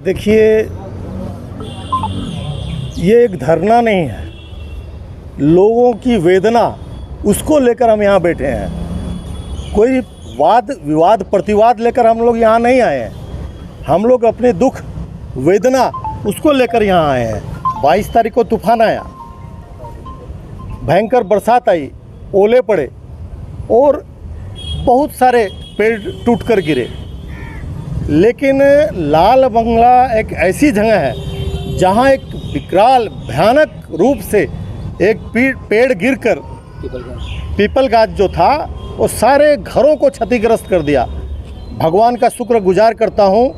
देखिए, ये एक धरना नहीं है, लोगों की वेदना उसको लेकर हम यहाँ बैठे हैं। कोई वाद विवाद प्रतिवाद लेकर हम लोग यहाँ नहीं आए हैं। हम लोग अपने दुख वेदना उसको लेकर यहाँ आए हैं। 22 तारीख को तूफान आया, भयंकर बरसात आई, ओले पड़े और बहुत सारे पेड़ टूट कर गिरे। लेकिन लाल बंगला एक ऐसी जगह है जहाँ एक विकराल भयानक रूप से एक पेड़ गिरकर पीपल गाछ जो था वो सारे घरों को क्षतिग्रस्त कर दिया। भगवान का शुक्रगुजार करता हूँ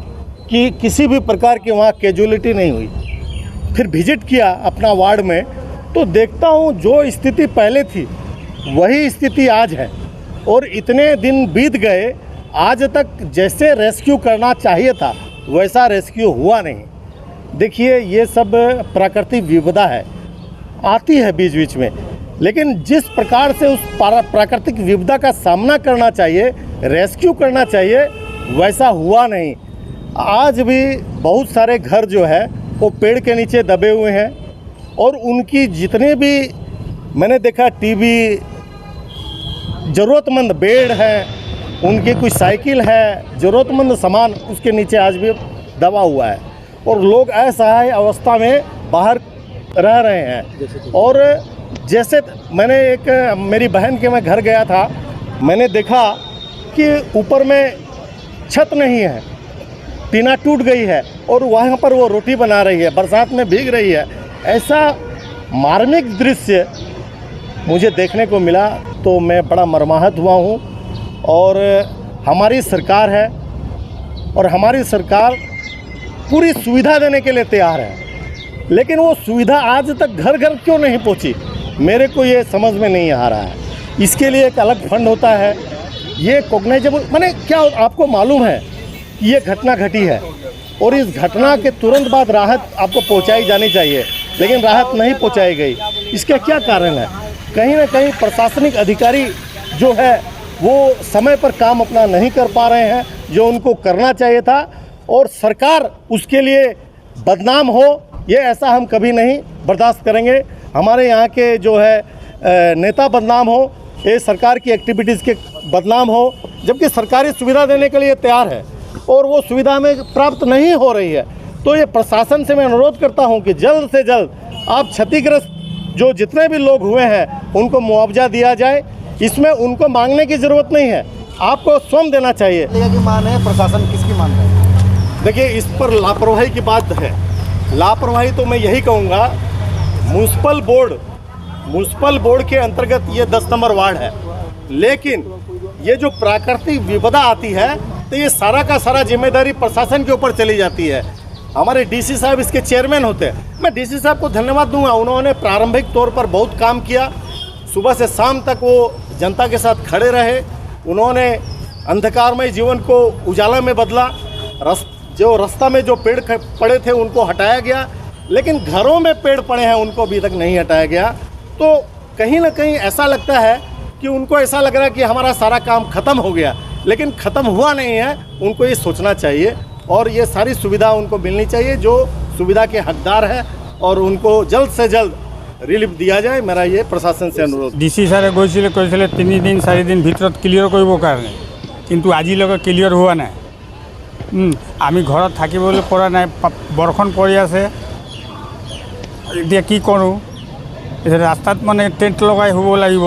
कि किसी भी प्रकार की वहाँ कैजुअलिटी नहीं हुई। फिर विजिट किया अपना वार्ड में तो देखता हूँ जो स्थिति पहले थी वही स्थिति आज है, और इतने दिन बीत गए आज तक जैसे रेस्क्यू करना चाहिए था वैसा रेस्क्यू हुआ नहीं। देखिए, ये सब प्राकृतिक विपदा है, आती है बीच बीच में, लेकिन जिस प्रकार से उस प्राकृतिक विपदा का सामना करना चाहिए, रेस्क्यू करना चाहिए, वैसा हुआ नहीं। आज भी बहुत सारे घर जो है वो पेड़ के नीचे दबे हुए हैं, और उनकी जितने भी मैंने देखा टीवी, ज़रूरतमंद बेड है, उनकी कोई साइकिल है, ज़रूरतमंद सामान उसके नीचे आज भी दबा हुआ है, और लोग असहाय अवस्था में बाहर रह रहे हैं। और जैसे मैंने मेरी बहन के मैं घर गया था, मैंने देखा कि ऊपर में छत नहीं है, टीना टूट गई है और वहाँ पर वो रोटी बना रही है, बरसात में भीग रही है। ऐसा मार्मिक दृश्य मुझे देखने को मिला तो मैं बड़ा मर्माहत हुआ हूँ। और हमारी सरकार है और हमारी सरकार पूरी सुविधा देने के लिए तैयार है, लेकिन वो सुविधा आज तक घर घर क्यों नहीं पहुँची, मेरे को ये समझ में नहीं आ रहा है। इसके लिए एक अलग फंड होता है, ये कॉग्नाइजेबल, माने क्या आपको मालूम है कि ये घटना घटी है और इस घटना के तुरंत बाद राहत आपको पहुंचाई जानी चाहिए, लेकिन राहत नहीं पहुंचाई गई। इसका क्या कारण है? कहीं ना कहीं प्रशासनिक अधिकारी जो है वो समय पर काम अपना नहीं कर पा रहे हैं जो उनको करना चाहिए था, और सरकार उसके लिए बदनाम हो, ये ऐसा हम कभी नहीं बर्दाश्त करेंगे। हमारे यहाँ के जो है नेता बदनाम हो, ये सरकार की एक्टिविटीज़ के बदनाम हो, जबकि सरकारी सुविधा देने के लिए तैयार है और वो सुविधा में प्राप्त नहीं हो रही है। तो ये प्रशासन से मैं अनुरोध करता हूँ कि जल्द से जल्द आप क्षतिग्रस्त जो जितने भी लोग हुए हैं उनको मुआवजा दिया जाए। इसमें उनको मांगने की ज़रूरत नहीं है, आपको स्वयं देना चाहिए। की मान है, प्रशासन किसकी मान है? देखिए, इस पर लापरवाही की बात है। लापरवाही तो मैं यही कहूँगा, म्यूनसिपल बोर्ड के अंतर्गत ये 10 नंबर वार्ड है, लेकिन ये जो प्राकृतिक विपदा आती है तो ये सारा का सारा जिम्मेदारी प्रशासन के ऊपर चली जाती है। हमारे डीसी साहब इसके चेयरमैन होते हैं। मैं डीसी साहब को धन्यवाद दूंगा, उन्होंने प्रारंभिक तौर पर बहुत काम किया, सुबह से शाम तक वो जनता के साथ खड़े रहे, उन्होंने अंधकारमय जीवन को उजाला में बदला। रास्ता में जो पेड़ पड़े थे उनको हटाया गया, लेकिन घरों में पेड़ पड़े हैं उनको अभी तक नहीं हटाया गया। तो कहीं ना कहीं ऐसा लगता है कि उनको ऐसा लग रहा है कि हमारा सारा काम ख़त्म हो गया, लेकिन ख़त्म हुआ नहीं है। उनको ये सोचना चाहिए और ये सारी सुविधा उनको मिलनी चाहिए जो सुविधा के हकदार है, और उनको जल्द से जल्द रिलीफ दिया जाए। मेरा ये प्रशासन से अनुरोध। ডিসি সারে কৈছিলে 3 দিন 4 দিন ভিতৰত ক্লিয়াৰ কৰিবৰ কাৰণে, কিন্তু আজিলৈকে ক্লিয়াৰ হোৱা নাই। আমি ঘৰত থাকিবলৈ পৰা নাই, বৰষুণ পৰি আছে, এতিয়া কি কৰোঁ? এতিয়া ৰাস্তাত মানে টেণ্ট লগাই শুব লাগিব,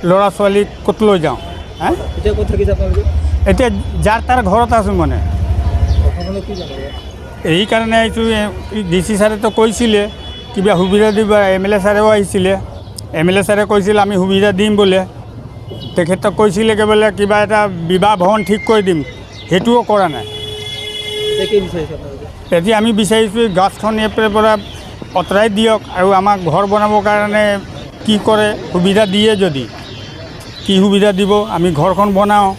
ল'ৰা ছোৱালীক ক'ত লৈ যাওঁ? এতিয়া ক'ত থাকি যাব? এতিয়া যাৰ তাৰ ঘৰত আছোঁ মানে। এই কাৰণে আহিছোঁ। ডিচি ছাৰেতো কৈছিলে কিবা সুবিধা দিবা, MLA ছাৰেও আহিছিলে, MLA ছাৰে কৈছিলে আমি সুবিধা দিম বোলে। তেখেতক কৈছিলে বোলে কিবা এটা বিবাহ ভৱন ঠিক কৰি দিম, সেইটোও কৰা নাই। এতিয়া আমি বিচাৰিছোঁ গছখন ইয়াৰ পৰা আঁতৰাই দিয়ক আৰু আমাক ঘৰ বনাবৰ কাৰণে কি কৰে সুবিধা দিয়ে, যদি কি সুবিধা দিব আমি ঘৰখন বনাওঁ।